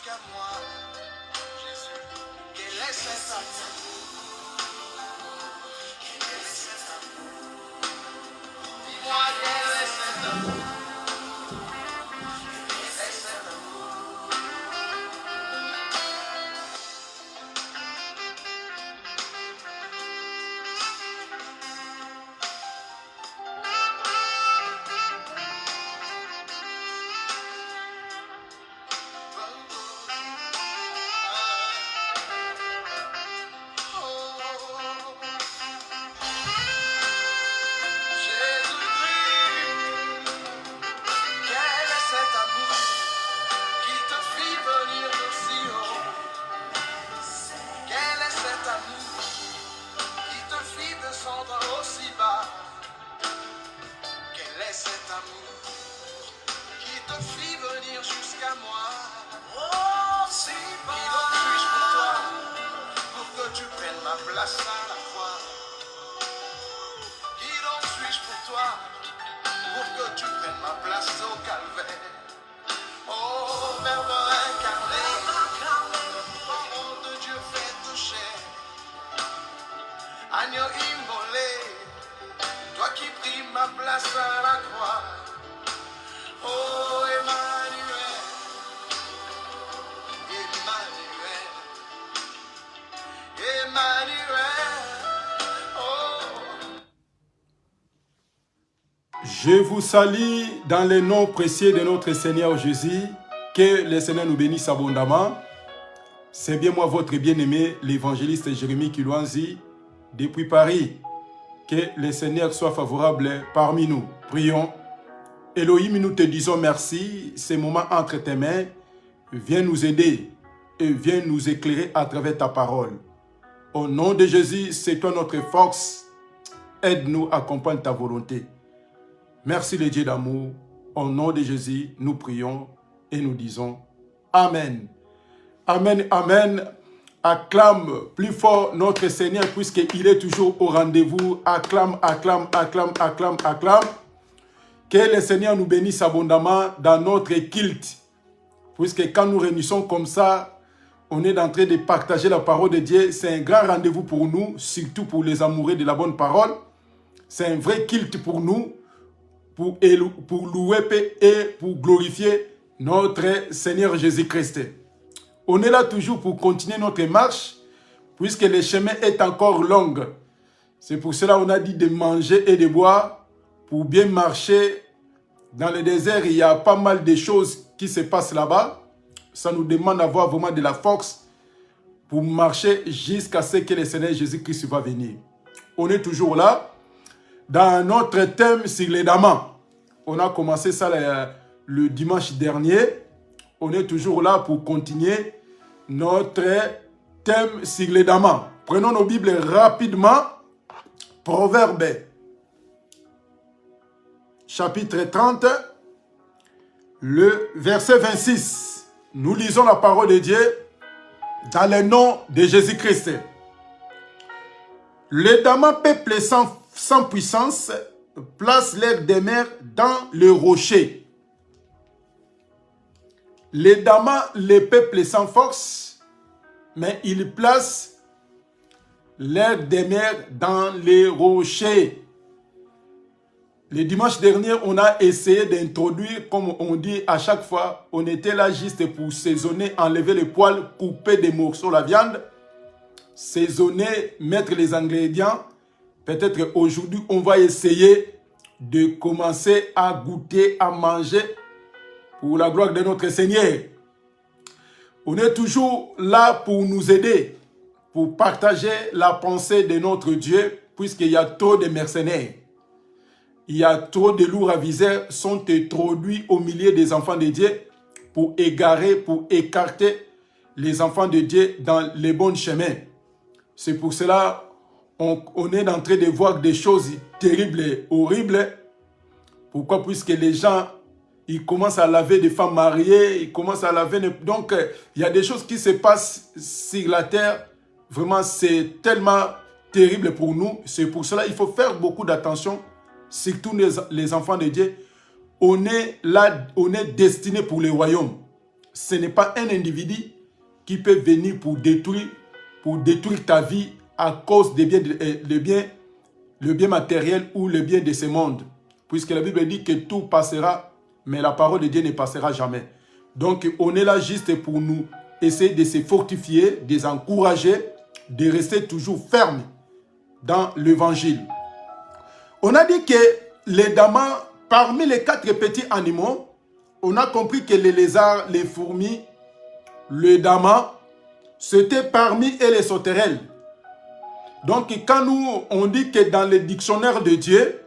jusqu'à moi. Jésus, quel est cet amour? Quel est cet amour? Dis-moi quel est cet amour? Quel est cet amour? Jusqu'à moi, oh, si bas. Qui donc suis-je pour toi, pour que tu prennes ma place à la croix? Qui donc suis-je pour toi, pour que tu prennes ma place au calvaire? Oh, Verbe incarné, parole de Dieu faite chair, agneau immolé, toi qui pris ma place à la croix. Oh, Emmanuel, Emmanuel, Emmanuel, oh. Je vous salue dans le nom précieux de notre Seigneur Jésus. Que le Seigneur nous bénisse abondamment. C'est bien moi, votre bien-aimé, l'évangéliste Jérémie Kilouanzi, depuis Paris. Que le Seigneur soit favorable parmi nous. Prions. Elohim, nous te disons merci. Ces moments entre tes mains, viens nous aider et viens nous éclairer à travers ta parole. Au nom de Jésus, c'est toi notre force. Aide-nous, accompagne ta volonté. Merci le Dieu d'amour. Au nom de Jésus, nous prions et nous disons Amen. Amen, Amen. Acclame plus fort notre Seigneur puisqu'il est toujours au rendez-vous. Acclame, acclame, acclame, acclame, acclame. Que le Seigneur nous bénisse abondamment dans notre culte. Puisque quand nous réunissons comme ça, on est en train de partager la parole de Dieu. C'est un grand rendez-vous pour nous, surtout pour les amoureux de la bonne parole. C'est un vrai culte pour nous, pour louer et pour glorifier notre Seigneur Jésus-Christ. On est là toujours pour continuer notre marche, puisque le chemin est encore long. C'est pour cela qu'on a dit de manger et de boire. Pour bien marcher dans le désert, il y a pas mal de choses qui se passent là-bas. Ça nous demande d'avoir vraiment de la force pour marcher jusqu'à ce que le Seigneur Jésus-Christ va venir. On est toujours là dans notre thème sur les damans. On a commencé ça le dimanche dernier. On est toujours là pour continuer notre thème sur les damans. Prenons nos Bibles rapidement. Proverbe chapitre 30, le verset 26. Nous lisons la parole de Dieu dans le nom de Jésus-Christ. Les damans peuplent sans puissance, placent l'air des mers dans le rocher. Les damans, les peuples sans force, mais ils placent l'air des mers dans les rochers. Le dimanche dernier, on a essayé d'introduire, comme on dit à chaque fois, on était là juste pour saisonner, enlever les poils, couper des morceaux la viande, saisonner, mettre les ingrédients. Peut-être aujourd'hui, on va essayer de commencer à goûter, à manger pour la gloire de notre Seigneur. On est toujours là pour nous aider, pour partager la pensée de notre Dieu, puisqu'il y a trop de mercenaires. Il y a trop de lourds aviseurs sont introduits au milieu des enfants de Dieu pour égarer, pour écarter les enfants de Dieu dans les bons chemins. C'est pour cela on est en train de voir des choses terribles et horribles. Pourquoi? Puisque les gens, ils commencent à laver des femmes mariées, ils commencent à laver... Donc, il y a des choses qui se passent sur la terre. Vraiment, c'est tellement terrible pour nous. C'est pour cela qu'il faut faire beaucoup d'attention. Surtout les enfants de Dieu, on est là, on est destiné pour le royaume. ce n'est pas un individu qui peut venir pour détruire ta vie à cause des biens, le bien matériel ou le bien de ce monde. Puisque la Bible dit que tout passera, mais la parole de Dieu ne passera jamais. Donc, on est là juste pour nous essayer de se fortifier, de les encourager, de rester toujours fermes dans l'évangile. On a dit que les damas, parmi les 4 petits animaux, on a compris que les lézards, les fourmis, le damas, c'était parmi eux les sauterelles. Donc, quand on dit que dans le dictionnaire de Dieu,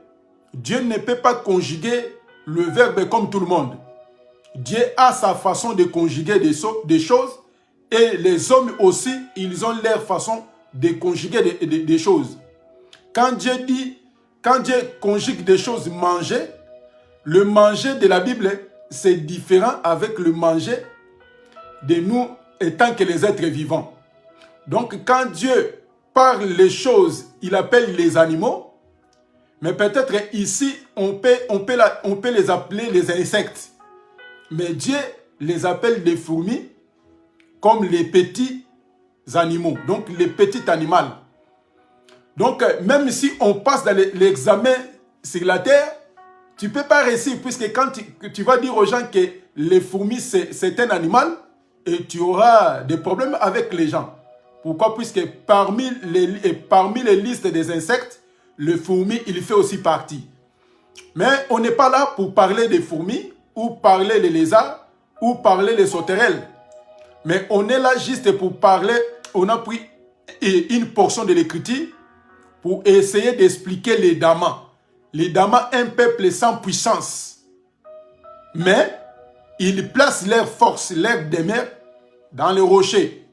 Dieu ne peut pas conjuguer le verbe comme tout le monde. Dieu a sa façon de conjuguer des choses et les hommes aussi, ils ont leur façon de conjuguer des choses. Quand Dieu conjugue des choses manger, le manger de la Bible, c'est différent avec le manger de nous étant que les êtres vivants. Donc, quand Dieu parle les choses, il appelle les animaux, mais peut-être ici, on peut les appeler les insectes. Mais Dieu les appelle des fourmis comme les petits animaux, donc les petits animaux. Donc, même si on passe dans l'examen sur la terre, tu ne peux pas réussir, puisque quand tu vas dire aux gens que les fourmis, c'est un animal, et tu auras des problèmes avec les gens. Pourquoi? Puisque parmi les listes des insectes, le fourmi, il fait aussi partie. Mais on n'est pas là pour parler des fourmis, ou parler des lézards, ou parler des sauterelles. Mais on est là juste pour parler, on a pris une portion de l'écriture pour essayer d'expliquer les damas. Les damas, un peuple sans puissance. Mais ils placent leur force, leur demeure dans le rocher.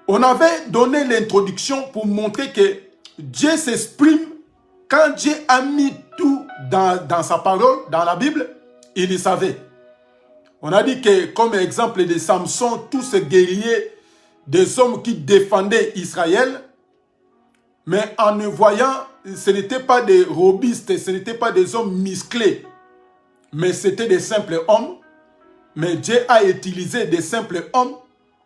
On avait donné l'introduction pour montrer que Dieu s'exprime quand Dieu a mis tout dans sa parole, dans la Bible, il le savait. On a dit que, comme exemple de Samson, tous ces guerriers, des hommes qui défendaient Israël, mais en ne voyant, ce n'étaient pas des robustes, ce n'étaient pas des hommes musclés, mais c'était des simples hommes. Mais Dieu a utilisé des simples hommes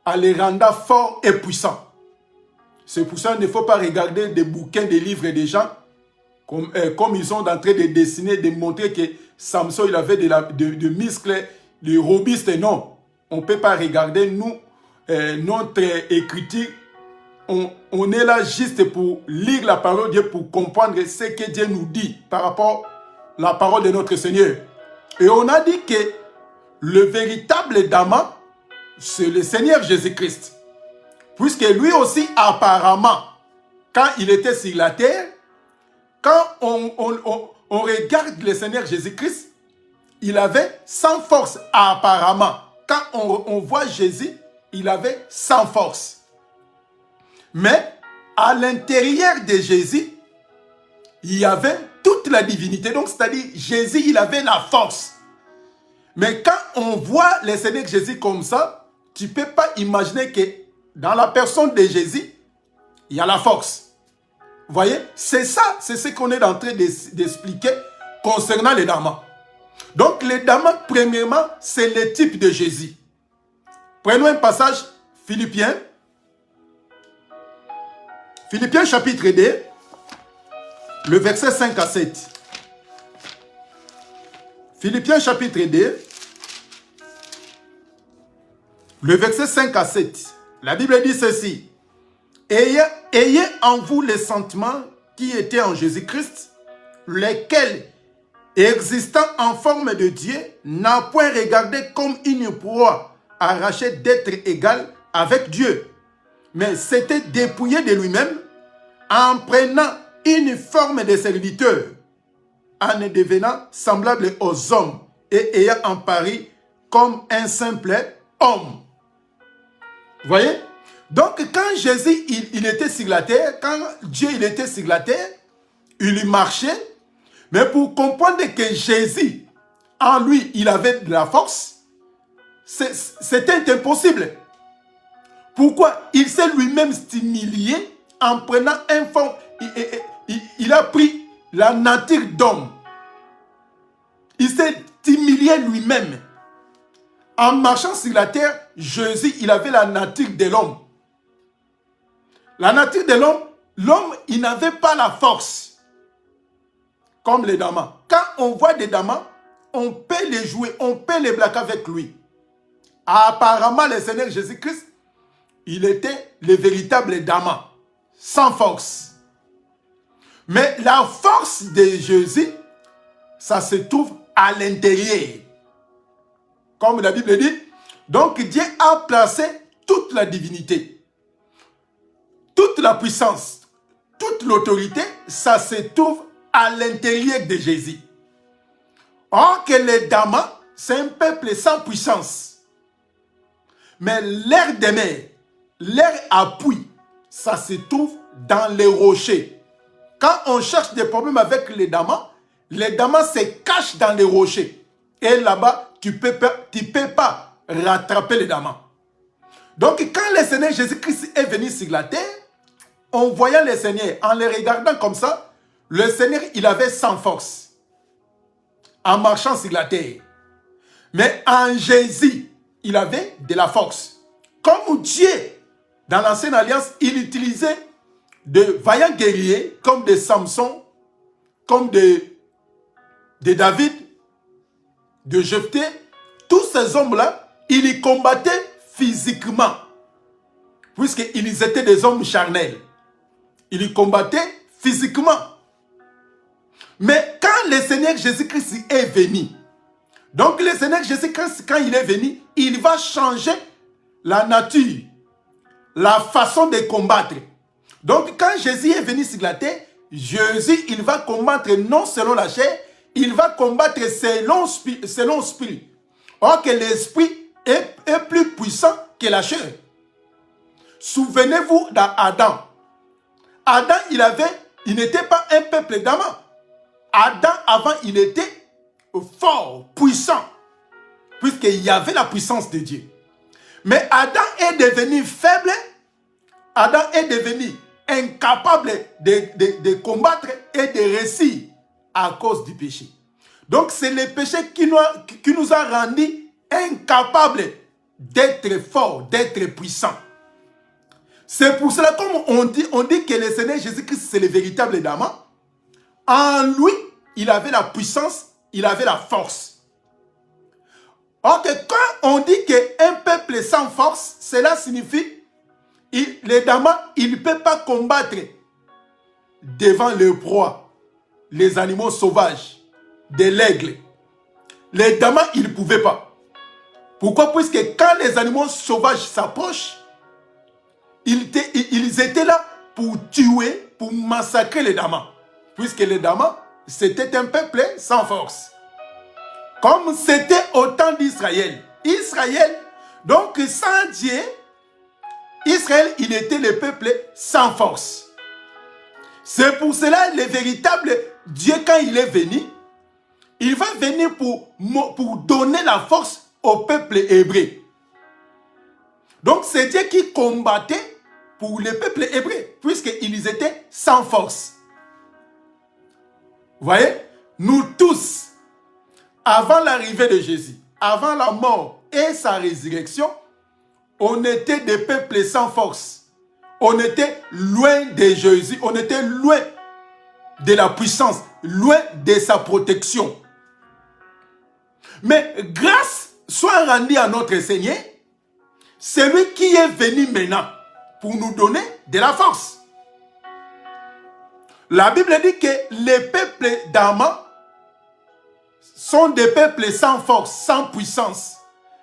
à les rendre forts et puissants. C'est pour ça qu'il ne faut pas regarder des bouquins, des livres des gens, comme ils sont en train de dessiner, de montrer que Samson il avait de muscles, de robustes. Non, on ne peut pas regarder. Nous, notre écriture, on est là juste pour lire la parole de Dieu, pour comprendre ce que Dieu nous dit par rapport à la parole de notre Seigneur. Et on a dit que le véritable damas, c'est le Seigneur Jésus-Christ. Puisque lui aussi, apparemment, quand il était sur la terre, quand on regarde le Seigneur Jésus-Christ, il avait 100 force apparemment. Quand on voit Jésus, il avait 100 force. Mais à l'intérieur de Jésus, il y avait toute la divinité. Donc, c'est-à-dire, Jésus, il avait la force. Mais quand on voit le Seigneur Jésus comme ça, tu ne peux pas imaginer que dans la personne de Jésus, il y a la force. Vous voyez? C'est ça, c'est ce qu'on est en train d'expliquer concernant les damas. Donc, les damas, premièrement, c'est le type de Jésus. Prenons un passage, Philippiens. Philippiens chapitre 2, le verset 5 à 7. Philippiens chapitre 2, le verset 5 à 7. La Bible dit ceci. Ayez en vous les sentiments qui étaient en Jésus-Christ, lesquels, existant en forme de Dieu, n'a point regardé comme une proie arrachée d'être égal avec Dieu, mais s'était dépouillé de lui-même en prenant une forme de serviteur, en devenant semblable aux hommes et ayant en pari comme un simple homme. Vous voyez? Donc, quand Jésus il était sur la terre, quand Dieu il était sur la terre, il marchait, mais pour comprendre que Jésus, en lui, il avait de la force, c'était impossible. Pourquoi? Il s'est lui-même stimulé en prenant un forme. Il a pris la nature d'homme. Il s'est stimulé lui-même En marchant sur la terre, Jésus, il avait la nature de l'homme. La nature de l'homme, l'homme, il n'avait pas la force. Comme les damas. Quand on voit des damas, on peut les jouer, on peut les blaguer avec lui. Apparemment, le Seigneur Jésus-Christ, il était le véritable damas, sans force. Mais la force de Jésus, ça se trouve à l'intérieur. Comme la Bible dit, donc Dieu a placé toute la divinité, toute la puissance, toute l'autorité, ça se trouve à l'intérieur de Jésus. Or que les damas, c'est un peuple sans puissance. Mais leur demeure, leur appui, ça se trouve dans les rochers. Quand on cherche des problèmes avec les damas se cachent dans les rochers. Et là-bas, tu peux pas rattraper les damas. Donc, quand le Seigneur Jésus-Christ est venu sur la terre, en voyant le Seigneur, en les regardant comme ça, le Seigneur, il avait sans force. En marchant sur la terre. Mais en Jésus, il avait de la force. Comme Dieu, dans l'ancienne alliance, il utilisait de vaillants guerriers, comme de Samson, comme de David, de Jephthé. Tous ces hommes-là, ils y combattaient physiquement. Puisqu'ils étaient des hommes charnels. Ils y combattaient physiquement. Mais quand le Seigneur Jésus-Christ est venu, donc le Seigneur Jésus-Christ, quand il est venu, il va changer la nature, la façon de combattre. Donc quand Jésus est venu sur la terre, Jésus, il va combattre non selon la chair, il va combattre selon l'esprit. Or que l'esprit est plus puissant que la chair. Souvenez-vous d'Adam. Adam, il n'était pas un peuple d'amants. Adam, avant, il était fort, puissant, puisqu'il y avait la puissance de Dieu. Mais Adam est devenu faible, Adam est devenu incapable de combattre et de réussir à cause du péché. Donc c'est le péché qui nous a rendus incapables d'être forts, d'être puissants. C'est pour cela, comme on dit que le Seigneur Jésus-Christ, c'est le véritable Damas. En lui, il avait la puissance, il avait la force. Or que quand on dit qu'un peuple sans force, cela signifie les Damas, il ne peut pas combattre devant le proie, les animaux sauvages, de l'aigle. Les Damas, ils ne pouvaient pas. Pourquoi? Puisque quand les animaux sauvages s'approchent, ils étaient là pour tuer, pour massacrer les Damas. Puisque les Damas, c'était un peuple sans force. Comme c'était au temps d'Israël. Israël, donc sans Dieu, Israël, il était le peuple sans force. C'est pour cela, le véritable Dieu, quand il est venu, il va venir pour donner la force au peuple hébreu. Donc c'est Dieu qui combattait pour le peuple hébreu, puisqu'ils étaient sans force. Vous voyez, nous tous, avant l'arrivée de Jésus, avant la mort et sa résurrection, on était des peuples sans force. On était loin de Jésus, on était loin de la puissance, loin de sa protection. Mais grâce soit rendue à notre Seigneur, c'est lui qui est venu maintenant pour nous donner de la force. La Bible dit que les peuples d'Ama sont des peuples sans force, sans puissance.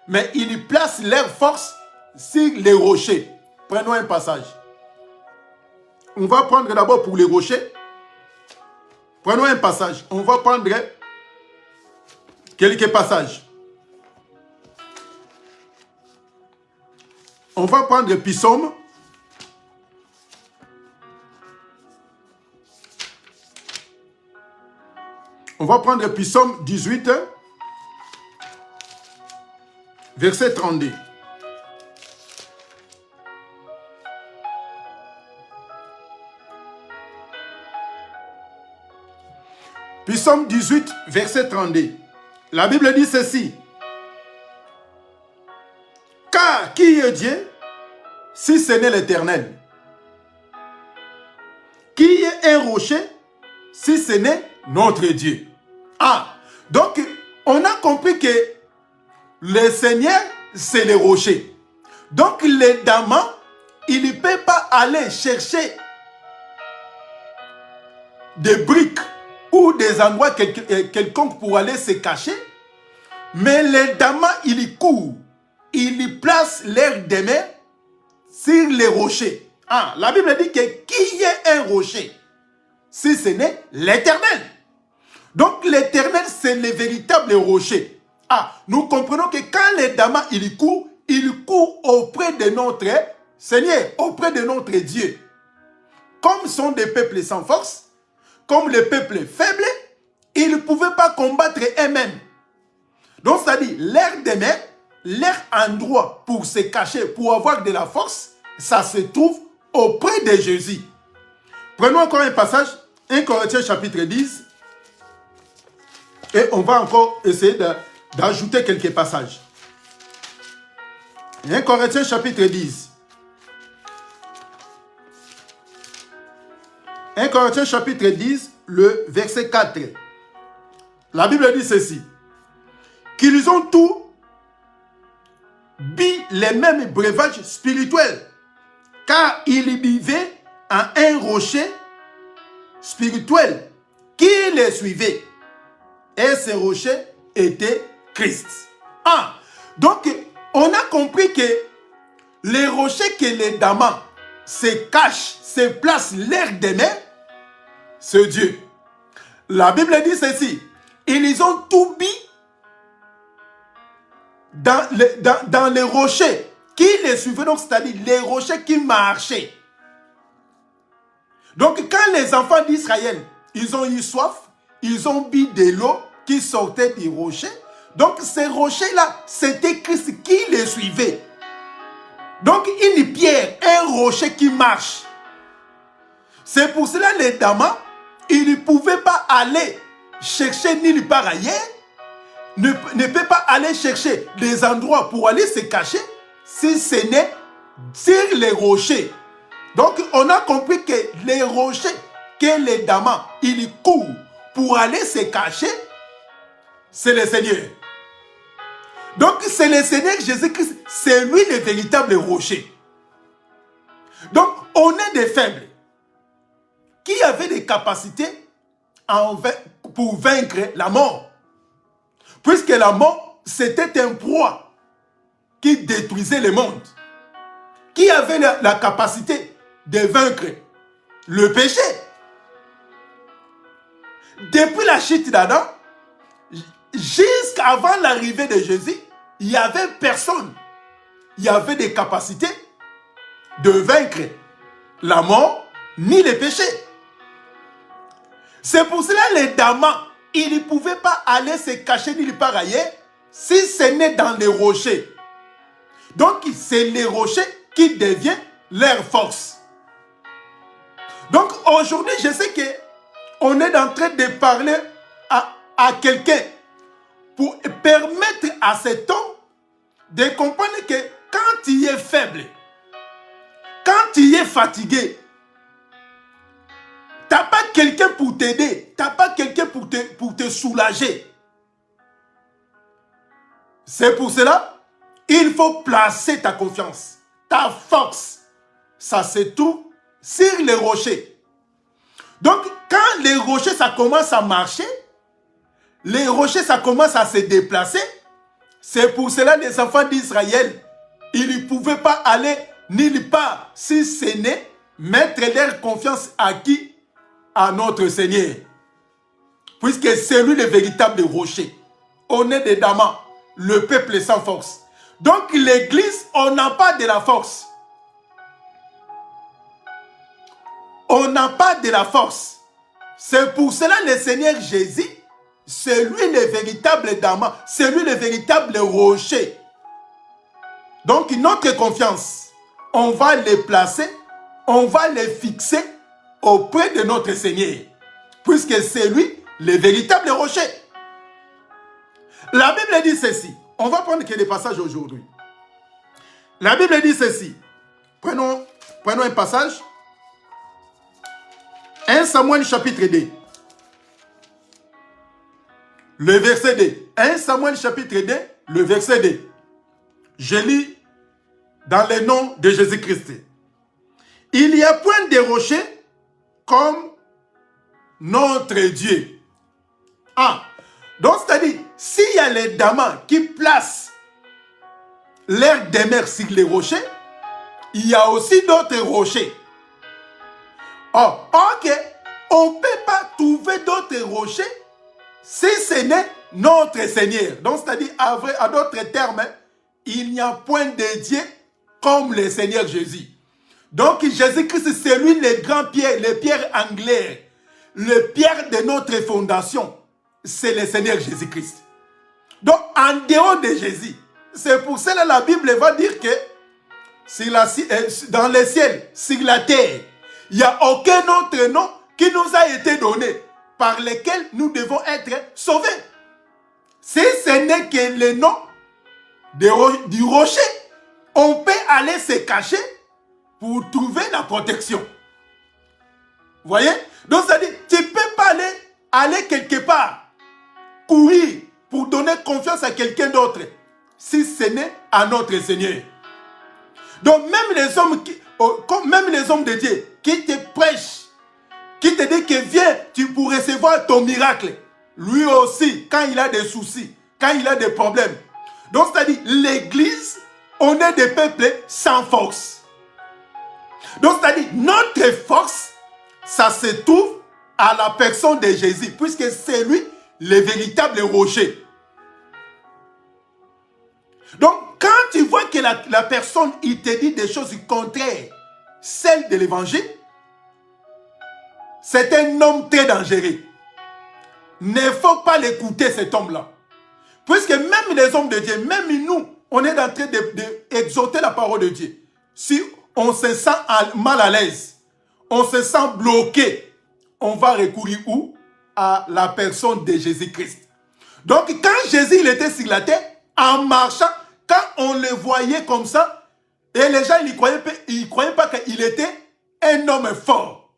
Mais ils placent leur force sur les rochers. Prenons un passage. On va prendre d'abord pour les rochers. Prenons un passage. On va prendre quelques passages. On va prendre Psaume. On va prendre Psaume 18, verset 32. Psaume 18, verset 32. La Bible dit ceci. Car qui est Dieu si ce n'est l'Éternel? Qui est un rocher si ce n'est notre Dieu? Ah, donc on a compris que le Seigneur, c'est le rocher. Donc les damans, il ne peut pas aller chercher des briques ou des endroits quelconques pour aller se cacher. Mais les damans, ils courent. Ils placent leurs des mains sur les rochers. Ah, la Bible dit que qui est un rocher si ce n'est l'Éternel? Donc l'Éternel, c'est le véritable rocher. Ah, nous comprenons que quand les damans, ils courent auprès de notre Seigneur, auprès de notre Dieu. Comme sont des peuples sans force, comme les peuples faibles, ils ne pouvaient pas combattre eux-mêmes. Donc, c'est-à-dire, leur demeure, leur endroit pour se cacher, pour avoir de la force, ça se trouve auprès de Jésus. Prenons encore un passage, 1 Corinthiens chapitre 10, et on va encore essayer d'ajouter quelques passages. 1 Corinthiens chapitre 10. 1 Corinthiens chapitre 10, le verset 4. La Bible dit ceci. Qu'ils ont tous bu les mêmes breuvages spirituels, car ils buvaient à un rocher spirituel qui les suivait. Et ce rocher était Christ. Ah, donc on a compris que les rochers que les damans se cachent, se placent l'air des mains, c'est Dieu. La Bible dit ceci. Ils ont tout bu dans les rochers qui les suivaient, donc c'est-à-dire les rochers qui marchaient. Donc quand les enfants d'Israël, ils ont eu soif, ils ont bu de l'eau qui sortait des rochers. Donc ces rochers-là, c'était Christ qui les suivait. Donc une pierre, un rocher qui marche. C'est pour cela les damans, ils ne pouvaient pas aller chercher nulle part ailleurs, ne peut pas aller chercher des endroits pour aller se cacher si ce n'est sur les rochers. Donc on a compris que les rochers que les damans, ils courent pour aller se cacher, c'est le Seigneur. Donc c'est le Seigneur Jésus-Christ, c'est lui le véritable rocher. Donc on est des faibles qui avaient des capacités pour vaincre la mort. Puisque la mort, c'était un proie qui détruisait le monde. Qui avait la capacité de vaincre le péché. Depuis la chute d'Adam, jusqu'avant l'arrivée de Jésus, il n'y avait personne. Il y avait des capacités de vaincre la mort ni le péché. C'est pour cela les damans, ils ne pouvaient pas aller se cacher nulle part ailleurs si ce n'est dans les rochers. Donc c'est les rochers qui deviennent leur force. Donc aujourd'hui, je sais que on est en train de parler à quelqu'un pour permettre à cet homme de comprendre que quand il est faible, quand il est fatigué, tu n'as pas quelqu'un pour t'aider, tu n'as pas quelqu'un pour te soulager. C'est pour cela, il faut placer ta confiance, ta force. Ça se trouve sur les rochers. Donc, quand les rochers, ça commence à marcher, les rochers, ça commence à se déplacer, c'est pour cela les enfants d'Israël, ils ne pouvaient pas aller nulle part si ce n'est mettre leur confiance à qui? À notre Seigneur. Puisque c'est lui le véritable rocher. On est des damans, le peuple sans force. Donc l'église, on n'a pas de la force. On n'a pas de la force. C'est pour cela le Seigneur Jésus, c'est lui le véritable daman, c'est lui le véritable rocher. Donc notre confiance, on va les placer, on va les fixer auprès de notre Seigneur, puisque c'est lui le véritable rocher. La Bible dit ceci. On va prendre quelques passages aujourd'hui. La Bible dit ceci. Prenons un passage. 1 Samuel chapitre 2. Le verset 2. 1 Samuel chapitre 2, le verset 2. Je lis dans le nom de Jésus-Christ. Il n'y a point de rocher comme notre Dieu. Ah, donc c'est-à-dire, s'il y a les damans qui placent leur demeure sur les rochers, il y a aussi d'autres rochers. Oh, ok, on ne peut pas trouver d'autres rochers si ce n'est notre Seigneur. Donc, c'est-à-dire, à d'autres termes, il n'y a point de Dieu comme le Seigneur Jésus. Donc, Jésus-Christ, c'est lui le grand pierre, le pierre angulaire, le pierre de notre fondation. C'est le Seigneur Jésus-Christ. Donc, en dehors de Jésus, c'est pour cela que la Bible va dire que dans les ciels, sur la terre, il n'y a aucun autre nom qui nous a été donné par lequel nous devons être sauvés. Si ce n'est que le nom du rocher, on peut aller se cacher pour trouver la protection. Vous voyez? Donc, ça dit, tu ne peux pas aller quelque part, courir pour donner confiance à quelqu'un d'autre, si ce n'est à notre Seigneur. Donc, même les hommes de Dieu qui te prêchent, qui te disent que viens, tu pourras recevoir ton miracle. Lui aussi, quand il a des soucis, quand il a des problèmes. Donc, c'est-à-dire, l'église, on est des peuples sans force. Donc, c'est-à-dire, notre force, ça se trouve à la personne de Jésus, puisque c'est lui le véritable rocher. Donc, quand tu vois que la personne, il te dit des choses contraires, celles de l'évangile, c'est un homme très dangereux. Il ne faut pas l'écouter, cet homme-là. Puisque même les hommes de Dieu, même nous, on est en train d'exhorter la parole de Dieu. Si on se sent mal à l'aise, on se sent bloqué, on va recourir où? À la personne de Jésus-Christ. Donc, quand Jésus il était sur la terre, en marchant, quand on le voyait comme ça, et les gens ils ne croyaient pas qu'il était un homme fort.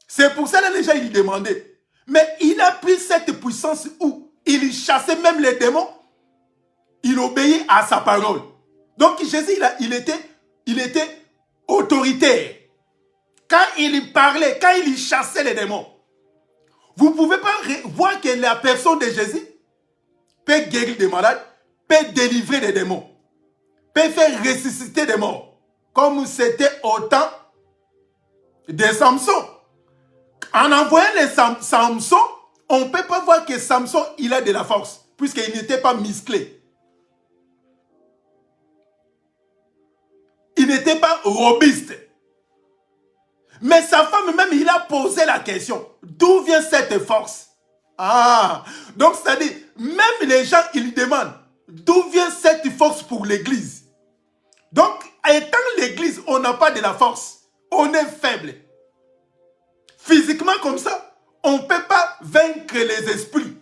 C'est pour ça que les gens ils demandaient. Mais il a pris cette puissance où il chassait même les démons. Il obéit à sa parole. Donc Jésus, il était autoritaire. Quand il parlait, quand il chassait les démons, vous ne pouvez pas voir que la personne de Jésus peut guérir des malades, peut délivrer des démons, peut faire ressusciter des morts, comme c'était au temps de Samson. En envoyant les Samson, on ne peut pas voir que Samson, il a de la force, puisqu'il n'était pas musclé. Il n'était pas robuste. Mais sa femme même, il a posé la question. D'où vient cette force? Ah, donc c'est-à-dire, même les gens, ils demandent, d'où vient cette force pour l'église? Donc, étant l'église, on n'a pas de la force. On est faible. Physiquement comme ça, on ne peut pas vaincre les esprits.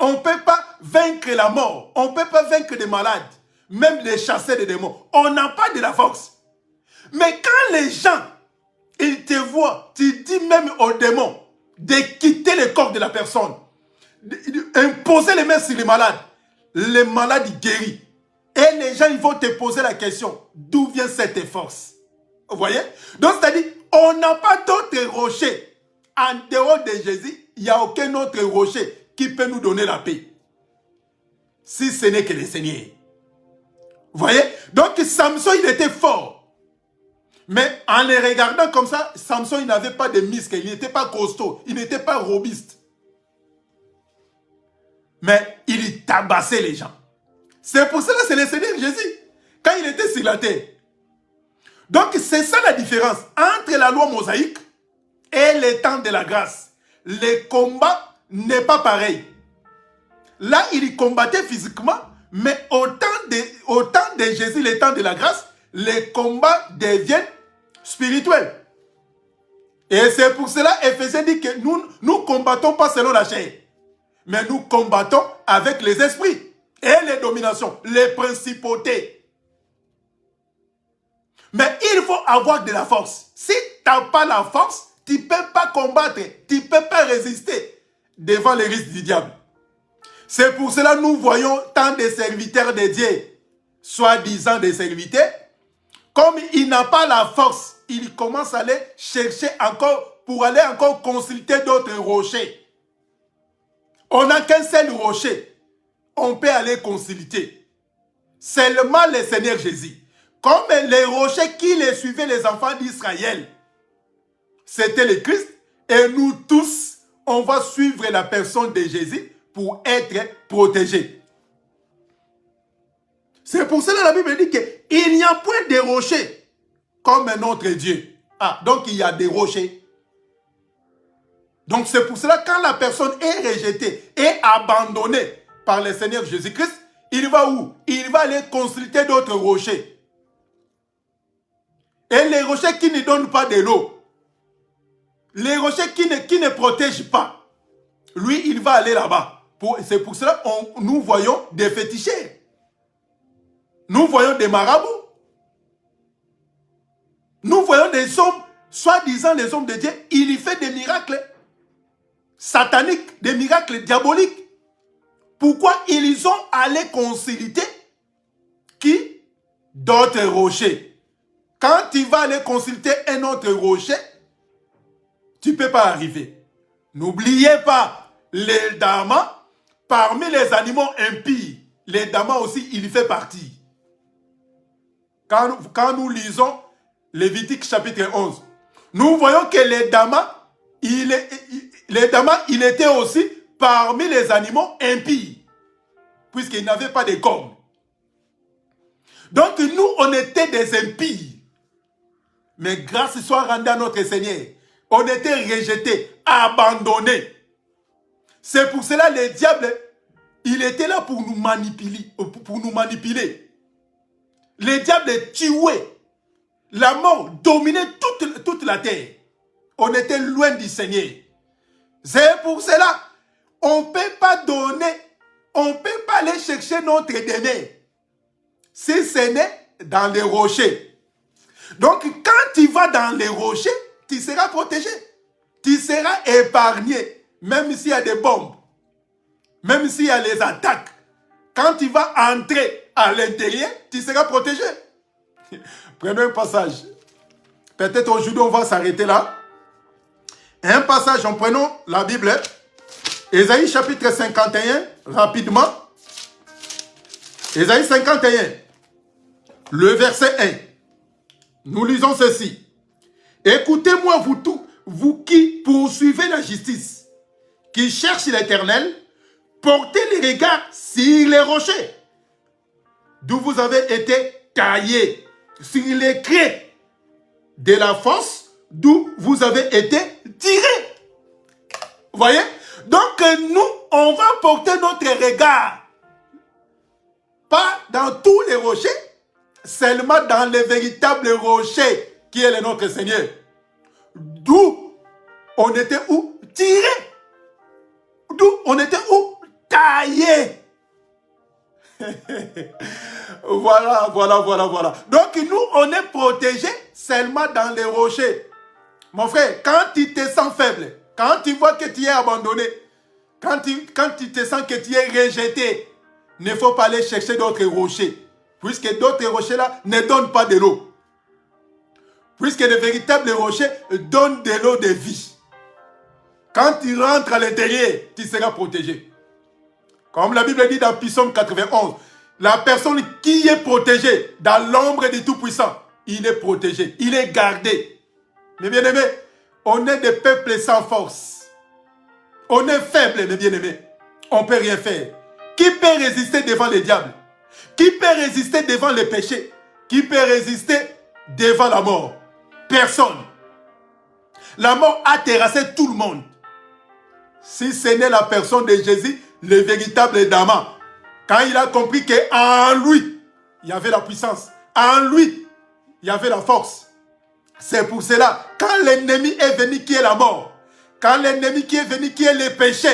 On ne peut pas vaincre la mort. On ne peut pas vaincre des malades. Même les chasser des démons. On n'a pas de la force. Mais quand les gens, ils te voient, tu dis même aux démons de quitter le corps de la personne. Imposer les mains sur les malades ils guérissent. Et les gens, ils vont te poser la question, d'où vient cette force? Vous voyez? Donc, c'est-à-dire, on n'a pas d'autre rocher. En dehors de Jésus, il n'y a aucun autre rocher qui peut nous donner la paix. Si ce n'est que le Seigneur. Vous voyez? Donc, Samson, il était fort. Mais en les regardant comme ça, Samson, il n'avait pas de muscles. Il n'était pas costaud. Il n'était pas robuste. Mais il tabassait les gens. C'est pour cela que c'est le Seigneur Jésus. Quand il était sur la terre. Donc, c'est ça la différence entre la loi mosaïque et le temps de la grâce. Le combat n'est pas pareil. Là, il combattait physiquement, mais au temps de Jésus, le temps de la grâce, les combats deviennent spirituels. Et c'est pour cela Éphésiens dit que nous combattons pas selon la chair, mais nous combattons avec les esprits. et les dominations, les principautés. Mais il faut avoir de la force. Si tu n'as pas la force, tu ne peux pas combattre, tu ne peux pas résister devant les risques du diable. C'est pour cela que nous voyons tant de serviteurs de Dieu, soi-disant des serviteurs, comme il n'a pas la force, il commence à aller chercher encore, pour aller encore consulter d'autres rochers. On n'a qu'un seul rocher, on peut aller consulter. Seulement le Seigneur Jésus. Comme les rochers qui les suivaient, les enfants d'Israël, c'était le Christ, et nous tous, on va suivre la personne de Jésus pour être protégés. C'est pour cela que la Bible dit qu'il n'y a point de rocher comme notre Dieu. Ah, donc il y a des rochers. Donc c'est pour cela que quand la personne est rejetée et abandonnée par le Seigneur Jésus-Christ, il va où? Il va aller consulter d'autres rochers. Et les rochers qui ne donnent pas de l'eau, les rochers qui ne protègent pas, lui, il va aller là-bas. C'est pour cela que nous voyons des féticheurs. Nous voyons des marabouts. Nous voyons des hommes, soi-disant les hommes de Dieu, il y fait des miracles sataniques, des miracles diaboliques. Pourquoi ils ont allé consulter qui? D'autres rochers. Quand tu vas aller consulter un autre rocher, tu ne peux pas arriver. N'oubliez pas, les damas, parmi les animaux impies, les damas aussi, il fait partie. Quand nous lisons Lévitique chapitre 11, nous voyons que les damas, il était aussi parmi les animaux impies, puisqu'ils n'avaient pas de cornes. Donc nous, on était des impies. Mais grâce soit rendue à notre Seigneur. On était rejetés, abandonnés. C'est pour cela que le diable, il était là pour nous manipuler. Le diable tuait. La mort dominait toute la terre. On était loin du Seigneur. C'est pour cela on ne peut pas donner, on ne peut pas aller chercher notre donné si ce n'est dans les rochers. Donc quand tu vas dans les rochers, tu seras protégé. Tu seras épargné, même s'il y a des bombes, même s'il y a les attaques. Quand tu vas entrer à l'intérieur, tu seras protégé. Prenons un passage. Peut-être aujourd'hui on va s'arrêter là. Un passage, en prenant la Bible. Ésaïe chapitre 51, rapidement. Ésaïe 51, le verset 1. Nous lisons ceci. Écoutez-moi, vous tous, vous qui poursuivez la justice, qui cherchez l'Éternel, portez les regards sur les rochers, d'où vous avez été taillés, sur les crêts de la fosse, d'où vous avez été tirés. Vous voyez? Donc nous, on va porter notre regard, pas dans tous les rochers, seulement dans les véritables rochers qui est le notre Seigneur. D'où on était où? Tirés. D'où on était où? Taillés. Voilà. Donc nous, on est protégés seulement dans les rochers. Mon frère, quand tu te sens faible, quand tu vois que tu es abandonné, quand tu te sens que tu es rejeté, il ne faut pas aller chercher d'autres rochers. Puisque d'autres rochers là ne donnent pas de l'eau. Puisque de véritables rochers donnent de l'eau de vie. Quand tu rentres à l'intérieur, tu seras protégé. Comme la Bible dit dans Psaume 91, la personne qui est protégée dans l'ombre du Tout-Puissant, il est protégé, il est gardé. Mes bien-aimés, on est des peuples sans force. On est faible, mes bien-aimés. On ne peut rien faire. Qui peut résister devant le diable? Qui peut résister devant le péché? Qui peut résister devant la mort? Personne. La mort a terrassé tout le monde. Si ce n'est la personne de Jésus, le véritable Dama, quand il a compris qu'en lui, il y avait la puissance, en lui, il y avait la force. C'est pour cela, quand l'ennemi est venu qui est la mort, quand l'ennemi qui est venu qui est le péché,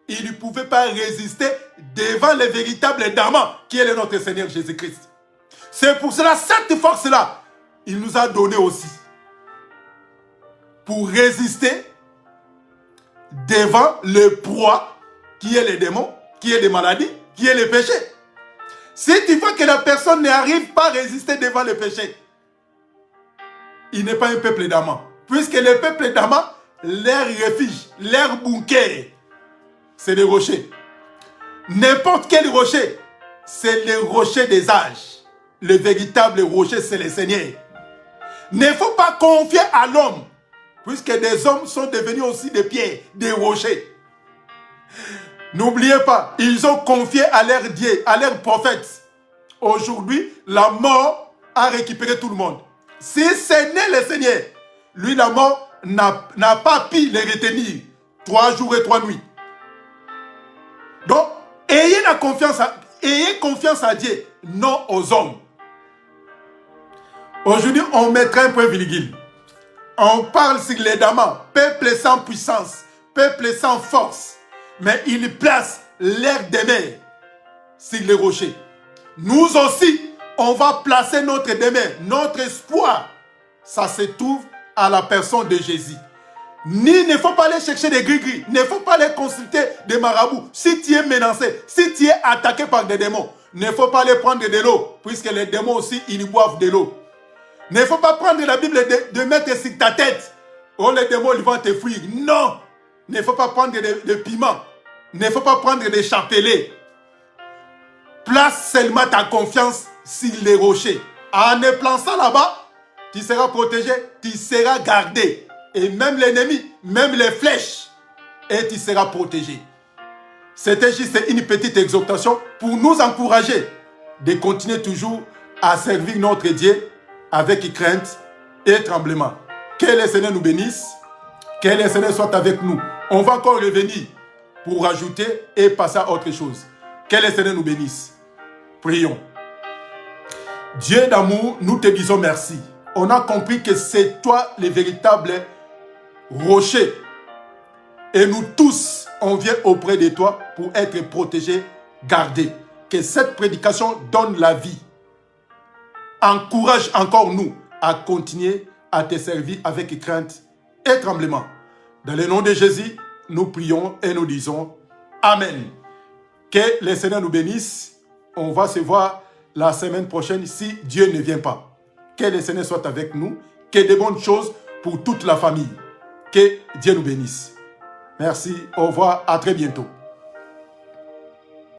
il ne pouvait pas résister devant le véritable diamant qui est notre Seigneur Jésus-Christ. C'est pour cela, cette force-là, il nous a donné aussi. Pour résister devant le proie qui est les démons, qui est les maladies, qui est le péché. Si tu vois que la personne n'arrive pas à résister devant le péché, il n'est pas un peuple d'amant. Puisque le peuple d'amant, leur refuge, leur bunker, c'est les rochers. N'importe quel rocher, c'est le rocher des âges. Le véritable rocher, c'est le Seigneur. Il ne faut pas confier à l'homme, puisque des hommes sont devenus aussi des pierres, des rochers. N'oubliez pas, ils ont confié à leur Dieu, à leurs prophètes. Aujourd'hui, la mort a récupéré tout le monde. Si ce n'est le Seigneur, lui, la mort n'a pas pu les retenir 3 jours et 3 nuits. Donc, ayez confiance à Dieu, non aux hommes. Aujourd'hui, on mettra un point virgule. On parle sur les damans, peuple sans puissance, peuple sans force. Mais il place l'air des mers sur les rochers. Nous aussi, on va placer notre demeure, notre espoir. Ça se trouve à la personne de Jésus. Il ne faut pas aller chercher des gris-gris. Il ne faut pas aller consulter des marabouts. Si tu es menacé, si tu es attaqué par des démons, il ne faut pas aller prendre de l'eau. Puisque les démons aussi, ils boivent de l'eau. Il ne faut pas prendre la Bible de mettre sur ta tête. Oh, les démons, ils vont te fuir. Non. Il ne faut pas prendre de piment. Il ne faut pas prendre des chapelets. Place seulement ta confiance sur les rochers. En ne plaçant là-bas, tu seras protégé, tu seras gardé. Et même l'ennemi, même les flèches, et tu seras protégé. C'était juste une petite exhortation pour nous encourager de continuer toujours à servir notre Dieu avec crainte et tremblement. Que le Seigneur nous bénisse, que le Seigneur soit avec nous. On va encore revenir pour ajouter et passer à autre chose. Que le Seigneur nous bénisse. Prions. Dieu d'amour, nous te disons merci. On a compris que c'est toi le véritable rocher. Et nous tous, on vient auprès de toi pour être protégés, gardés. Que cette prédication donne la vie. Encourage encore nous à continuer à te servir avec crainte et tremblement. Dans le nom de Jésus, nous prions et nous disons Amen. Que le Seigneur nous bénisse. On va se voir la semaine prochaine si Dieu ne vient pas. Que le Seigneur soit avec nous. Que de bonnes choses pour toute la famille. Que Dieu nous bénisse. Merci, au revoir, à très bientôt.